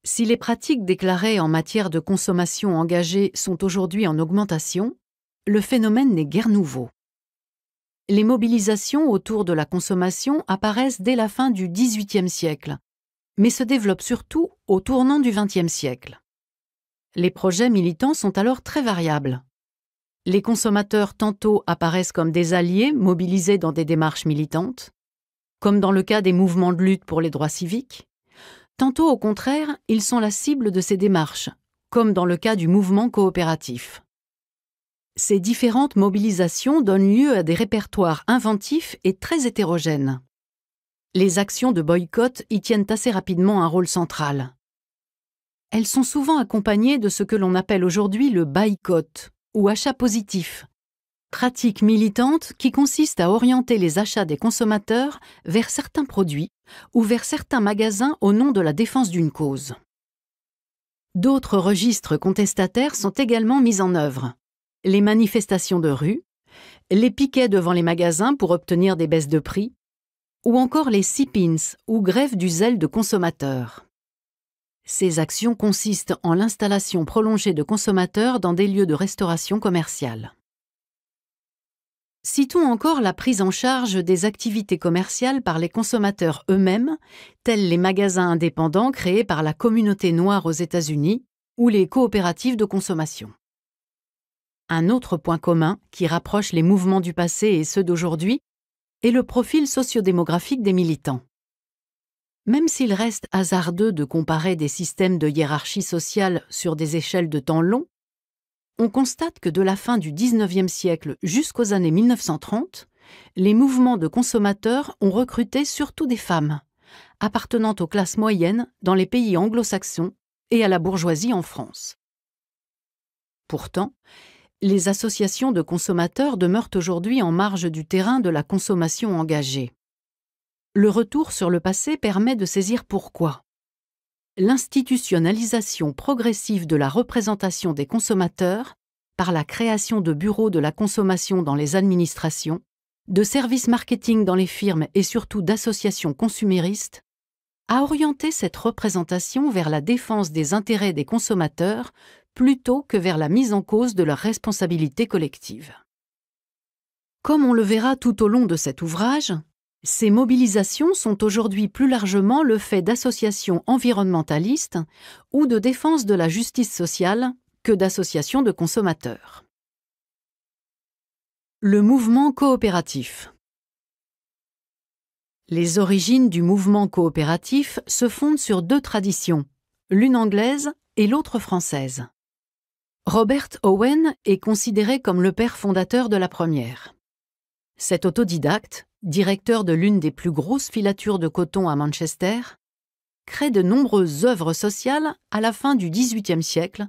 Si les pratiques déclarées en matière de consommation engagée sont aujourd'hui en augmentation, le phénomène n'est guère nouveau. Les mobilisations autour de la consommation apparaissent dès la fin du XVIIIe siècle, mais se développent surtout au tournant du XXe siècle. Les projets militants sont alors très variables. Les consommateurs tantôt apparaissent comme des alliés mobilisés dans des démarches militantes, comme dans le cas des mouvements de lutte pour les droits civiques, tantôt au contraire, ils sont la cible de ces démarches, comme dans le cas du mouvement coopératif. Ces différentes mobilisations donnent lieu à des répertoires inventifs et très hétérogènes. Les actions de boycott y tiennent assez rapidement un rôle central. Elles sont souvent accompagnées de ce que l'on appelle aujourd'hui le boycott ou achat positif, pratique militante qui consiste à orienter les achats des consommateurs vers certains produits ou vers certains magasins au nom de la défense d'une cause. D'autres registres contestataires sont également mis en œuvre. Les manifestations de rue, les piquets devant les magasins pour obtenir des baisses de prix, ou encore les sit-ins ou grèves du zèle de consommateurs. Ces actions consistent en l'installation prolongée de consommateurs dans des lieux de restauration commerciale. Citons encore la prise en charge des activités commerciales par les consommateurs eux-mêmes, tels les magasins indépendants créés par la communauté noire aux États-Unis ou les coopératives de consommation. Un autre point commun qui rapproche les mouvements du passé et ceux d'aujourd'hui est le profil sociodémographique des militants. Même s'il reste hasardeux de comparer des systèmes de hiérarchie sociale sur des échelles de temps longs, on constate que de la fin du XIXe siècle jusqu'aux années 1930, les mouvements de consommateurs ont recruté surtout des femmes, appartenant aux classes moyennes dans les pays anglo-saxons et à la bourgeoisie en France. Pourtant, les associations de consommateurs demeurent aujourd'hui en marge du terrain de la consommation engagée. Le retour sur le passé permet de saisir pourquoi. L'institutionnalisation progressive de la représentation des consommateurs par la création de bureaux de la consommation dans les administrations, de services marketing dans les firmes et surtout d'associations consuméristes a orienté cette représentation vers la défense des intérêts des consommateurs plutôt que vers la mise en cause de leur responsabilité collective. Comme on le verra tout au long de cet ouvrage, ces mobilisations sont aujourd'hui plus largement le fait d'associations environnementalistes ou de défense de la justice sociale que d'associations de consommateurs. Le mouvement coopératif. Les origines du mouvement coopératif se fondent sur deux traditions, l'une anglaise et l'autre française. Robert Owen est considéré comme le père fondateur de la première. Cet autodidacte, directeur de l'une des plus grosses filatures de coton à Manchester, crée de nombreuses œuvres sociales à la fin du XVIIIe siècle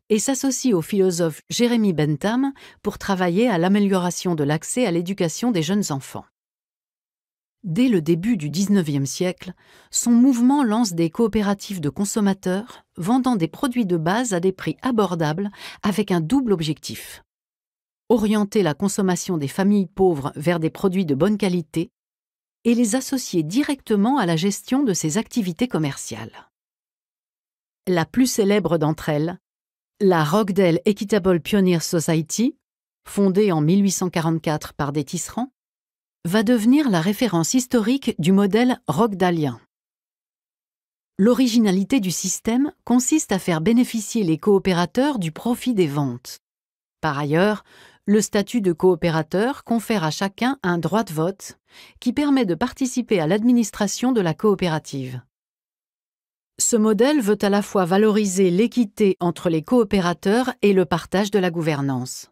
et s'associe au philosophe Jeremy Bentham pour travailler à l'amélioration de l'accès à l'éducation des jeunes enfants. Dès le début du XIXe siècle, son mouvement lance des coopératives de consommateurs vendant des produits de base à des prix abordables avec un double objectif: orienter la consommation des familles pauvres vers des produits de bonne qualité et les associer directement à la gestion de ces activités commerciales. La plus célèbre d'entre elles, la Rochdale Equitable Pioneer Society, fondée en 1844 par des tisserands, va devenir la référence historique du modèle rochdalien. L'originalité du système consiste à faire bénéficier les coopérateurs du profit des ventes. Par ailleurs, le statut de coopérateur confère à chacun un droit de vote qui permet de participer à l'administration de la coopérative. Ce modèle veut à la fois valoriser l'équité entre les coopérateurs et le partage de la gouvernance.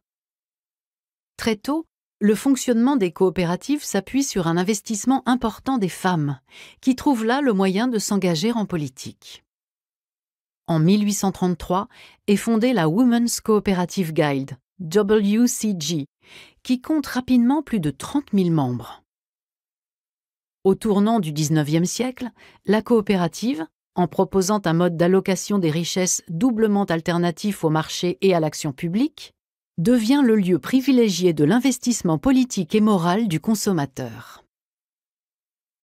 Très tôt, le fonctionnement des coopératives s'appuie sur un investissement important des femmes, qui trouvent là le moyen de s'engager en politique. En 1833 est fondée la Women's Cooperative Guild, WCG, qui compte rapidement plus de 30 000 membres. Au tournant du XIXe siècle, la coopérative, en proposant un mode d'allocation des richesses doublement alternatif au marché et à l'action publique, devient le lieu privilégié de l'investissement politique et moral du consommateur.